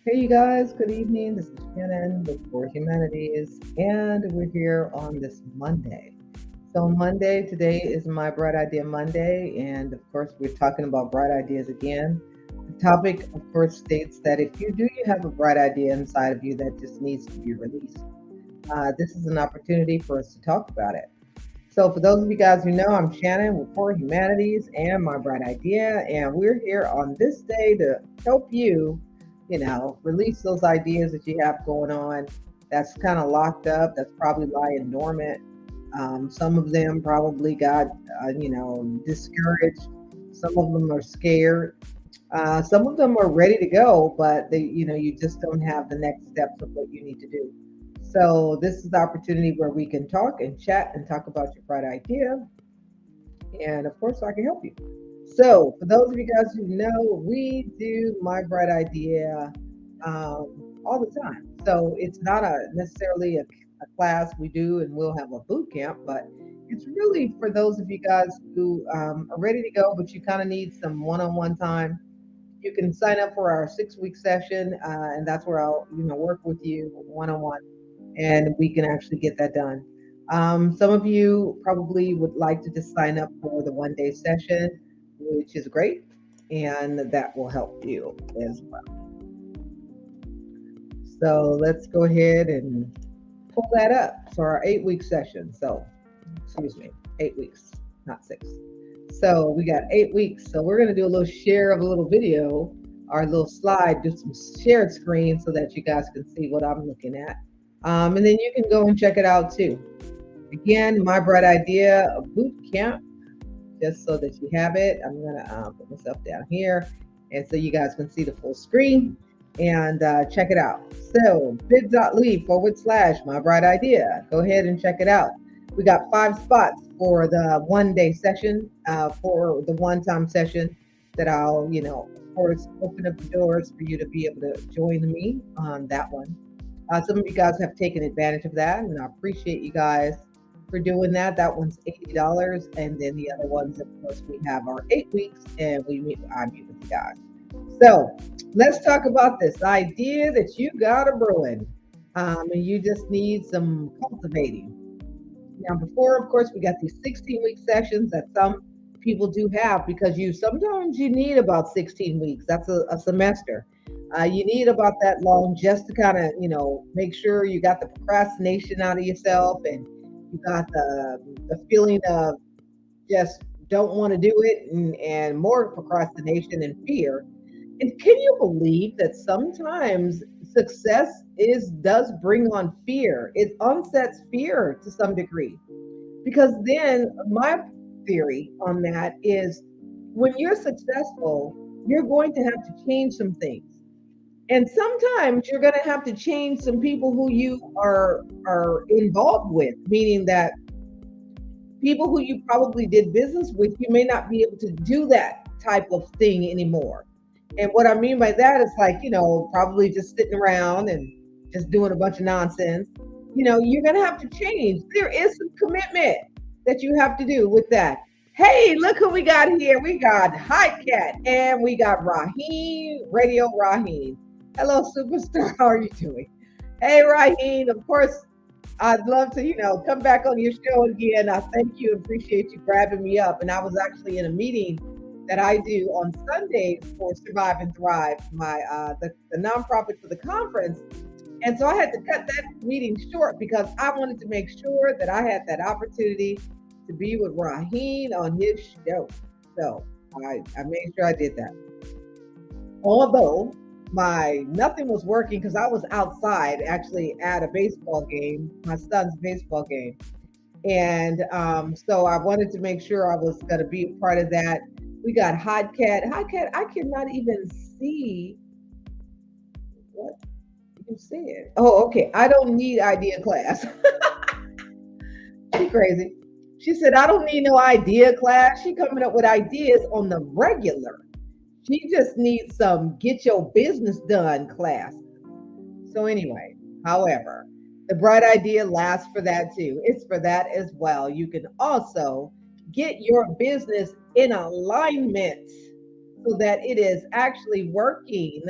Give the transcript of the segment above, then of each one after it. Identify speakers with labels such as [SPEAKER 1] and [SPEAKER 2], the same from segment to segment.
[SPEAKER 1] Hey, you guys, good evening. This is Shannon with For Humanities, and we're here on this Monday. So, Monday, today is my Bright Idea Monday, and of course, we're talking about bright ideas again. The topic, of course, states that if you have a bright idea inside of you that just needs to be released, this is an opportunity for us to talk about it. So, for those of you guys who know, I'm Shannon with For Humanities and My Bright Idea, and we're here on this day to help you, release those ideas that you have going on that's kind of locked up, that's probably lying dormant. Some of them probably got, discouraged. Some of them are scared. Some of them are ready to go, but you just don't have the next steps of what you need to do. So this is the opportunity where we can talk and chat and talk about your bright idea, and of course, I can help you. So for those of you guys who know, we do my bright idea all the time. So it's not a necessarily a class we do, and we'll have a boot camp, but it's really for those of you guys who are ready to go, but you kind of need some one-on-one time. You can sign up for our 6 week session, and that's where I'll work with you one on one, and we can actually get that done. Some of you probably would like to just sign up for the 1 day session, which is great, and that will help you as well. So let's go ahead and pull that up. So our 8 week session. So, excuse me, 8 weeks, not six. So we got 8 weeks. So we're going to do a little share of a little video, our little slide, do some shared screen so that you guys can see what I'm looking at. And then you can go and check it out too. Again, my bright idea boot camp, just so that you have it. I'm going to put myself down here and so you guys can see the full screen and check it out. So bit.ly/, my bright idea. Go ahead and check it out. We got 5 spots for the 1 day session, for the one time session that I'll, of course, open up the doors for you to be able to join me on that one. Some of you guys have taken advantage of that, and I appreciate you guys for doing that. That one's $80, and then the other ones, of course, we have our 8 weeks, and I meet with you guys. So let's talk about this idea that you got a brewing, and you just need some cultivating. Now, before, of course, we got these 16-week sessions that some people do have because you sometimes you need about 16 weeks. That's a semester. You need about that long just to kind of, make sure you got the procrastination out of yourself and you got the feeling of just don't want to do it and more procrastination and fear. And can you believe that sometimes success is does bring on fear? It onsets fear to some degree. Because then my theory on that is when you're successful, you're going to have to change some things. And sometimes you're going to have to change some people who you are involved with, meaning that people who you probably did business with, you may not be able to do that type of thing anymore. And what I mean by that is like, probably just sitting around and just doing a bunch of nonsense. You're going to have to change. There is some commitment that you have to do with that. Hey, look who we got here. We got Hot Cat and we got Raheem, Radio Raheem. Hello, superstar. How are you doing? Hey, Raheem. Of course, I'd love to, come back on your show again. I thank you and appreciate you grabbing me up. And I was actually in a meeting that I do on Sundays for Survive and Thrive, the nonprofit for the conference. And so I had to cut that meeting short because I wanted to make sure that I had that opportunity to be with Raheem on his show. So I made sure I did that. Although my nothing was working because I was outside actually at a baseball game, my son's baseball game. And so I wanted to make sure I was going to be a part of that. We got Hot Cat. Hot Cat, I cannot even see what you said. Oh, okay. I don't need idea class. She crazy. She said, I don't need no idea class. She coming up with ideas on the regular. She just needs some get your business done class. So anyway, however, the bright idea lasts for that too. It's for that as well. You can also get your business in alignment so that it is actually working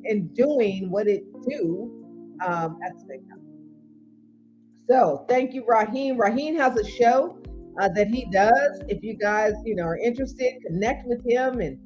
[SPEAKER 1] and doing what it do at the same time. So thank you, Raheem. Raheem has a show that he does. If you guys, are interested, connect with him, and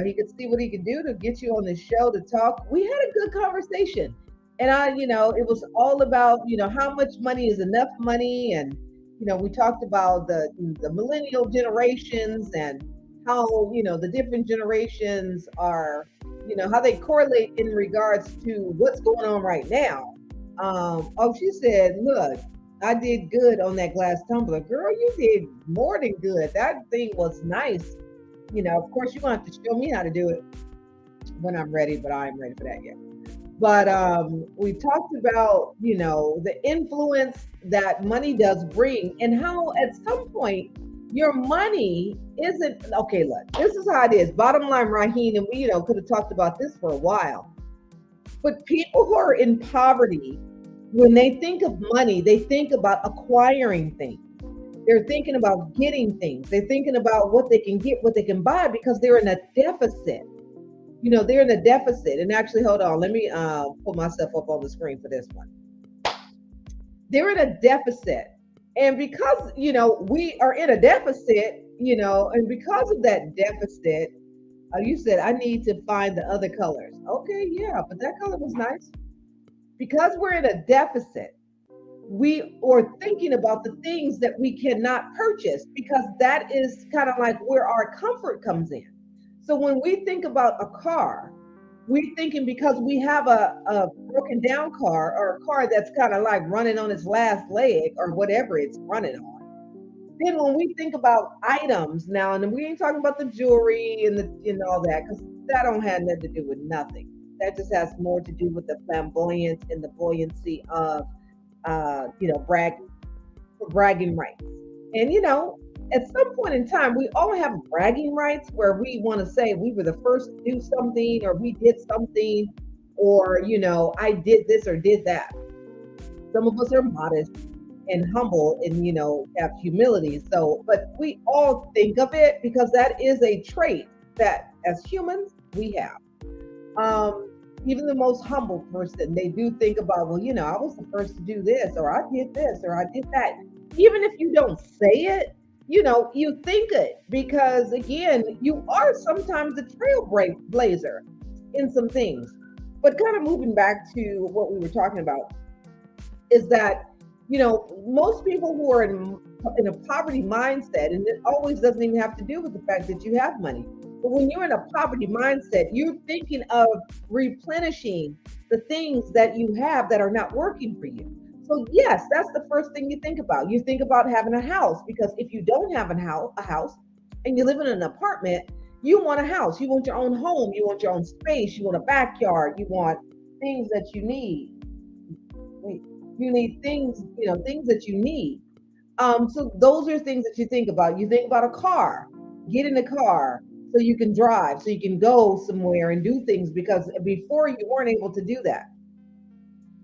[SPEAKER 1] he could see what he can do to get you on the show to talk. We had a good conversation, and it was all about how much money is enough money, and we talked about the millennial generations and how the different generations are, how they correlate in regards to what's going on right now. Oh, she said, look, I did good on that glass tumbler. Girl, you did more than good. That thing was nice. Of course, you're going to have to show me how to do it when I'm ready, but I ain't ready for that yet. But we talked about, the influence that money does bring and how at some point your money isn't okay. Look, this is how it is. Bottom line, Raheem, and we, could have talked about this for a while. But people who are in poverty, when they think of money, they think about acquiring things. They're thinking about getting things. They're thinking about what they can get, what they can buy because they're in a deficit. They're in a deficit. And actually, hold on, let me put myself up on the screen for this one. They're in a deficit. And because, we are in a deficit, and because of that deficit, you said, I need to find the other colors. Okay, yeah, but that color was nice. Because we're in a deficit, we are thinking about the things that we cannot purchase because that is kind of like where our comfort comes in. So when we think about a car, we're thinking because we have a broken down car or a car that's kind of like running on its last leg or whatever it's running on. Then when we think about items now, and we ain't talking about the jewelry and all that, because that don't have nothing to do with nothing. That just has more to do with the flamboyance and the buoyancy of bragging rights. And at some point in time, we all have bragging rights where we want to say we were the first to do something or we did something or I did this or did that. Some of us are modest and humble and have humility. So, but we all think of it because that is a trait that as humans we have. Even the most humble person, they do think about, well, I was the first to do this, or I did this, or I did that. Even if you don't say it, you think it because, again, you are sometimes a trailblazer in some things. But kind of moving back to what we were talking about is that, most people who are in a poverty mindset, and it always doesn't even have to do with the fact that you have money. But when you're in a poverty mindset, you're thinking of replenishing the things that you have that are not working for you. So yes, that's the first thing you think about. You think about having a house because if you don't have a house and you live in an apartment, you want a house. You want your own home. You want your own space. You want a backyard. You want things that you need. You need things, things that you need. So those are things that you think about. You think about a car. Get in a car so you can drive, so you can go somewhere and do things because before you weren't able to do that.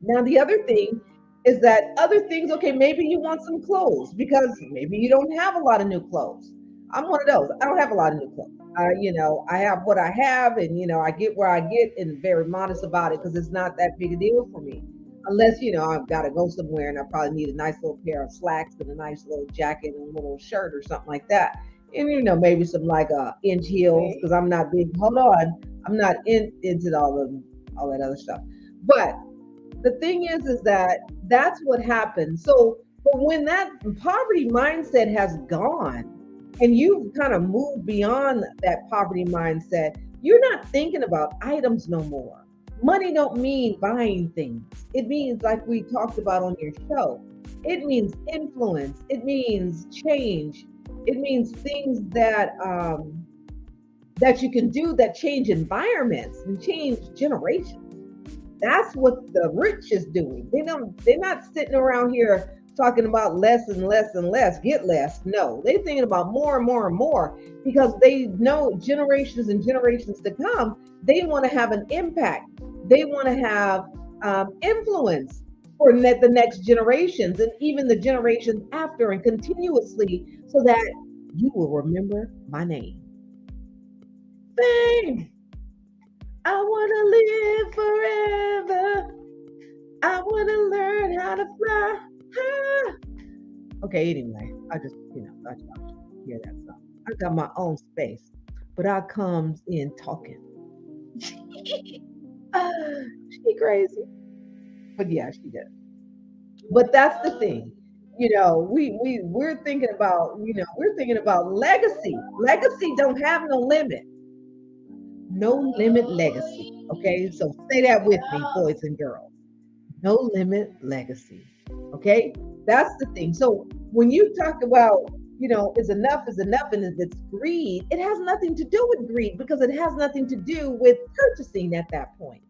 [SPEAKER 1] Now, the other thing is that other things, okay, maybe you want some clothes because maybe you don't have a lot of new clothes. I'm one of those. I don't have a lot of new clothes. I have what I have and, I get where I get and very modest about it because it's not that big a deal for me. Unless, I've got to go somewhere and I probably need a nice little pair of slacks and a nice little jacket and a little shirt or something like that. And, maybe some like inch heels because I'm not big. Hold on. I'm not into all that other stuff. But the thing is that that's what happens. So, but when that poverty mindset has gone and you've kind of moved beyond that poverty mindset, you're not thinking about items no more. Money don't mean buying things. It means, like we talked about on your show, it means influence. It means change. It means things that that you can do that change environments and change generations. That's what the rich is doing. They're not sitting around here talking about less and less and less, get less. No, they're thinking about more and more and more because they know generations and generations to come, they want to have an impact. They want to have influence for the next generations and even the generations after and continuously so that you will remember my name. Fame. I want to want to learn how to fly. Ah. Okay, anyway, I just, I just hear that song. I got my own space, but I comes in talking. She crazy. But yeah, she did. But that's the thing. We're thinking about, legacy. Legacy don't have no limit. No limit legacy. Okay, so say that with me, boys and girls. No limit legacy. Okay, that's the thing. So when you talk about, is enough, and if it's greed, it has nothing to do with greed because it has nothing to do with purchasing at that point.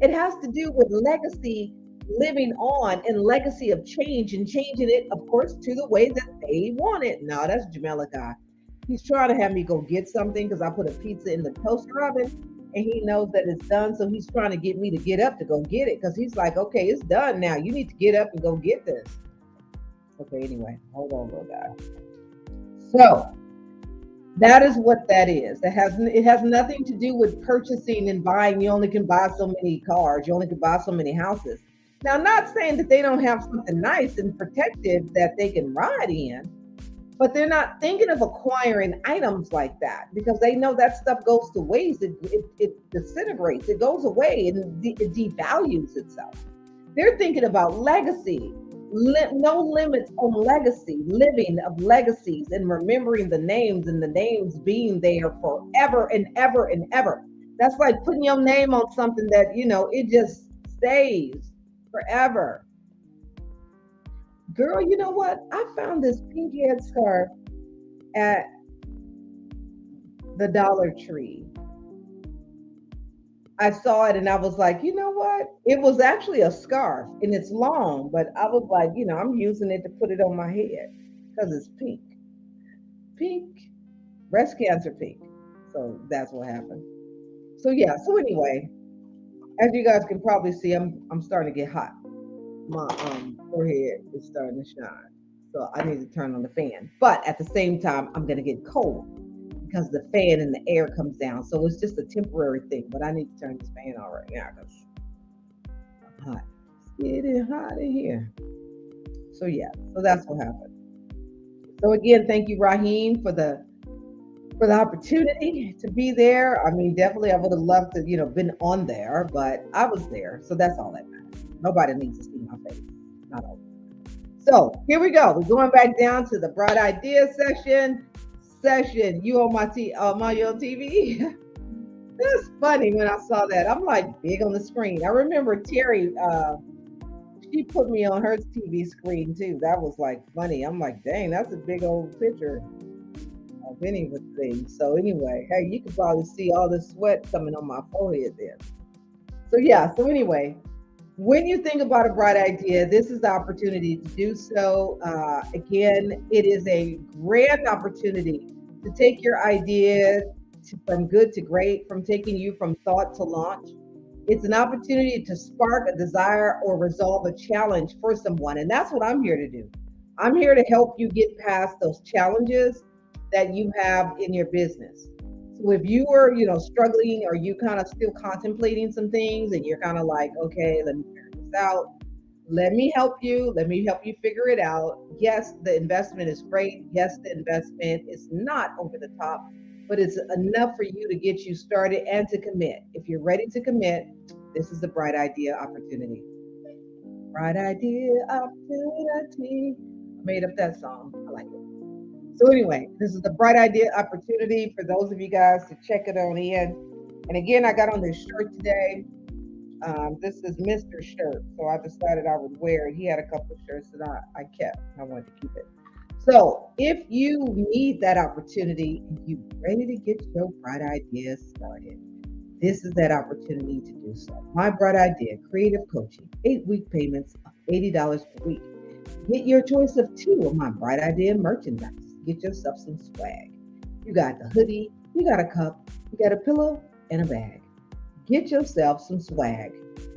[SPEAKER 1] It has to do with legacy living on and legacy of change and changing it, of course, to the way that they want it. No, that's Jamela guy. He's trying to have me go get something because I put a pizza in the toaster oven and he knows that it's done. So he's trying to get me to get up to go get it because he's like, okay, it's done now. You need to get up and go get this. Okay, anyway, hold on, little guy. So that is what that is. It has nothing to do with purchasing and buying. You only can buy so many cars. You only can buy so many houses. Now, I'm not saying that they don't have something nice and protective that they can ride in, but they're not thinking of acquiring items like that because they know that stuff goes to waste. It disintegrates. It goes away and it devalues itself. They're thinking about legacy. No limits on legacy, living of legacies and remembering the names and the names being there forever and ever and ever. That's like putting your name on something that, it just stays forever. Girl, you know what? I found this pink head scarf at the Dollar Tree. I saw it and I was like, you know what? It was actually a scarf and it's long, but I was like, I'm using it to put it on my head because it's pink. Pink, breast cancer pink. So that's what happened. So yeah, so anyway, as you guys can probably see, I'm starting to get hot. My forehead is starting to shine. So I need to turn on the fan. But at the same time, I'm gonna get cold because the fan and the air comes down. So it's just a temporary thing. But I need to turn this fan on right now because I'm hot. It's getting hot in here. So yeah, so that's what happened. So again, thank you, Raheem, for the opportunity to be there. I mean, definitely I would have loved to, been on there, but I was there. So that's all that matters. Nobody needs to see my face. Not all. So here we go. We're going back down to the Bright Idea session. You on my TV. That's funny when I saw that. I'm like big on the screen. I remember Terry, she put me on her TV screen too. That was like funny. I'm like, dang, that's a big old picture of any of the things. So anyway, hey, you can probably see all the sweat coming on my forehead there. So yeah, so anyway, when you think about a bright idea, this is the opportunity to do so. Again, it is a grand opportunity to take your idea from good to great, from taking you from thought to launch. It's an opportunity to spark a desire or resolve a challenge for someone. And that's what I'm here to do. I'm here to help you get past those challenges that you have in your business. So if you are, struggling or you kind of still contemplating some things and you're kind of like, okay, let me figure this out. Let me help you. Let me help you figure it out. Yes, the investment is great. Yes, the investment is not over the top, but it's enough for you to get you started and to commit. If you're ready to commit, this is the Bright Idea opportunity. Bright Idea opportunity. I made up that song. I like it. So anyway, this is the Bright Idea opportunity for those of you guys to check it on in. And again, I got on this shirt today. This is Mr. Shirt, so I decided I would wear it. He had a couple of shirts that I kept. I wanted to keep it. So if you need that opportunity and you're ready to get your bright idea started, this is that opportunity to do so. My Bright Idea Creative Coaching, 8-week payments of $80 per week. Get your choice of 2 of my Bright Idea merchandise. Get yourself some swag. You got the hoodie, you got a cup, you got a pillow, and a bag. Get yourself some swag.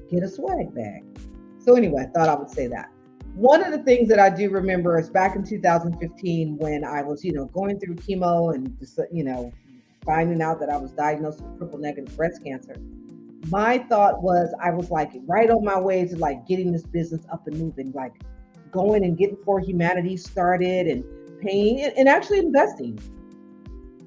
[SPEAKER 1] Get a swag bag. So anyway, I thought I would say that. One of the things that I do remember is back in 2015 when I was, going through chemo and, finding out that I was diagnosed with triple negative breast cancer. my thought was I was like right on my way to like getting this business up and moving, like going and getting For Humanity started and paying and actually investing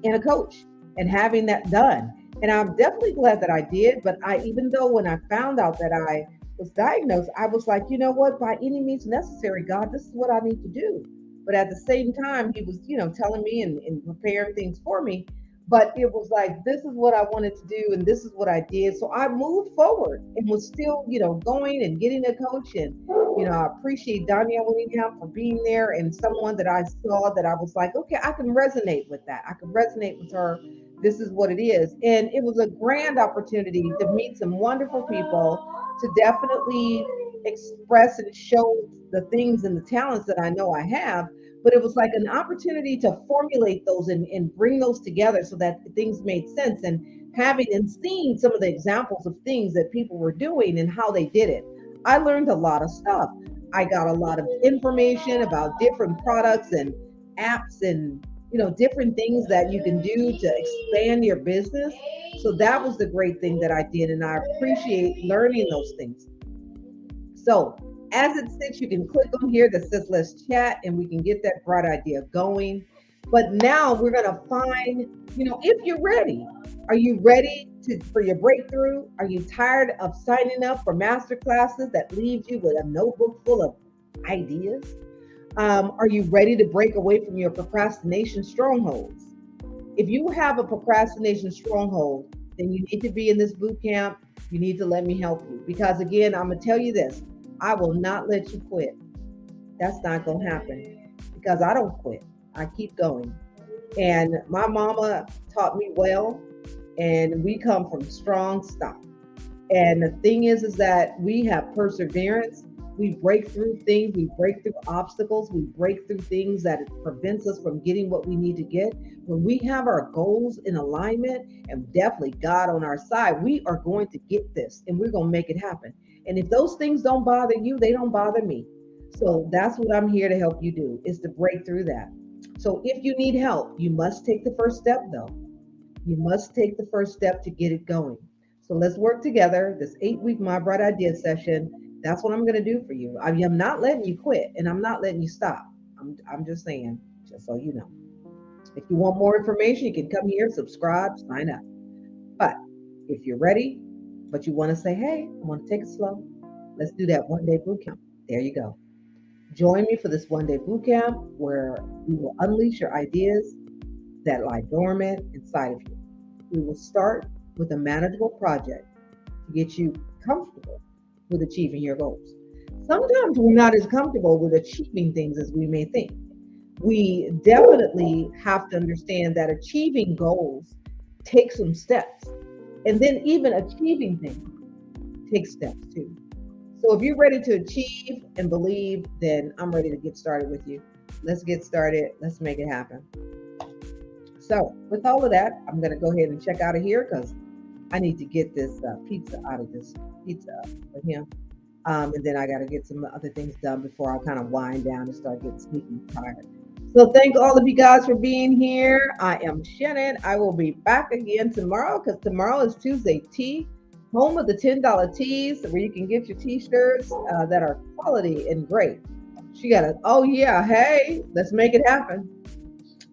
[SPEAKER 1] in a coach and having that done. And I'm definitely glad that I did. But I, even though when I found out that I was diagnosed, I was like, you know what, by any means necessary, God, this is what I need to do. But at the same time, he was, telling me and preparing things for me. But it was like, this is what I wanted to do, and this is what I did. So I moved forward and was still, going and getting a coach. And, I appreciate Danielle Willingham for being there and someone that I saw that I was like, okay, I can resonate with that. I can resonate with her. This is what it is. And it was a grand opportunity to meet some wonderful people, to definitely express and show the things and the talents that I know I have. But it was like an opportunity to formulate those and bring those together so that things made sense. And having and seeing some of the examples of things that people were doing and how they did it, I learned a lot of stuff. I got a lot of information about different products and apps and different things that you can do to expand your business. So that was the great thing that I did, and I appreciate learning those things. So as it sits, you can click on here that says let's chat and we can get that bright idea going. But now we're gonna find, if you're ready. Are you ready for your breakthrough? Are you tired of signing up for master classes that leave you with a notebook full of ideas? Are you ready to break away from your procrastination strongholds? If you have a procrastination stronghold, then you need to be in this boot camp. You need to let me help you. Because again, I'm going to tell you this, I will not let you quit. That's not going to happen because I don't quit. I keep going. And my mama taught me well, and we come from strong stock. And the thing is that we have perseverance. We break through things, we break through obstacles, we break through things that prevents us from getting what we need to get. When we have our goals in alignment and definitely God on our side, we are going to get this and we're going to make it happen. And if those things don't bother you, they don't bother me. So that's what I'm here to help you do, is to break through that. So if you need help, you must take the first step though. You must take the first step to get it going. So let's work together. This 8-week My Bright Idea session, that's what I'm going to do for you. I am not letting you quit and I'm not letting you stop. I'm just saying, just so you know. If you want more information, you can come here, subscribe, sign up. But if you're ready, but you want to say, hey, I want to take it slow, let's do that 1-day boot camp. There you go. Join me for this 1-day boot camp where we will unleash your ideas that lie dormant inside of you. We will start with a manageable project to get you comfortable with achieving your goals. Sometimes we're not as comfortable with achieving things as we may think. We definitely have to understand that achieving goals takes some steps. And then even achieving things takes steps too. So if you're ready to achieve and believe, then I'm ready to get started with you. Let's get started. Let's make it happen. So with all of that, I'm going to go ahead and check out of here because I need to get this pizza out of this pizza for him. And then I got to get some other things done before I kind of wind down and start getting sleepy and tired. So thank all of you guys for being here. I am Shannon. I will be back again tomorrow because tomorrow is Tuesday Tea, home of the $10 teas where you can get your t-shirts that are quality and great. She got a, oh yeah, hey, let's make it happen.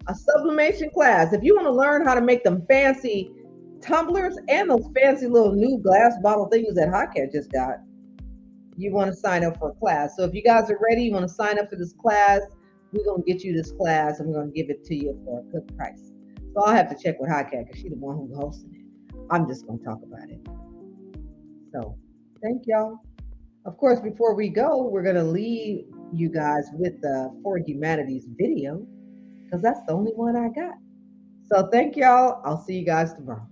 [SPEAKER 1] A sublimation class. If you want to learn how to make them fancy tumblers and those fancy little new glass bottle things that Hotcat just got, you want to sign up for a class. So if you guys are ready, you want to sign up for this class, we're going to get you this class and we're going to give it to you for a good price. So I'll have to check with Hotcat because she's the one who's hosting it. I'm just going to talk about it. So thank y'all. Of course, before we go, we're going to leave you guys with the For Humanities video because that's the only one I got. So thank y'all. I'll see you guys tomorrow.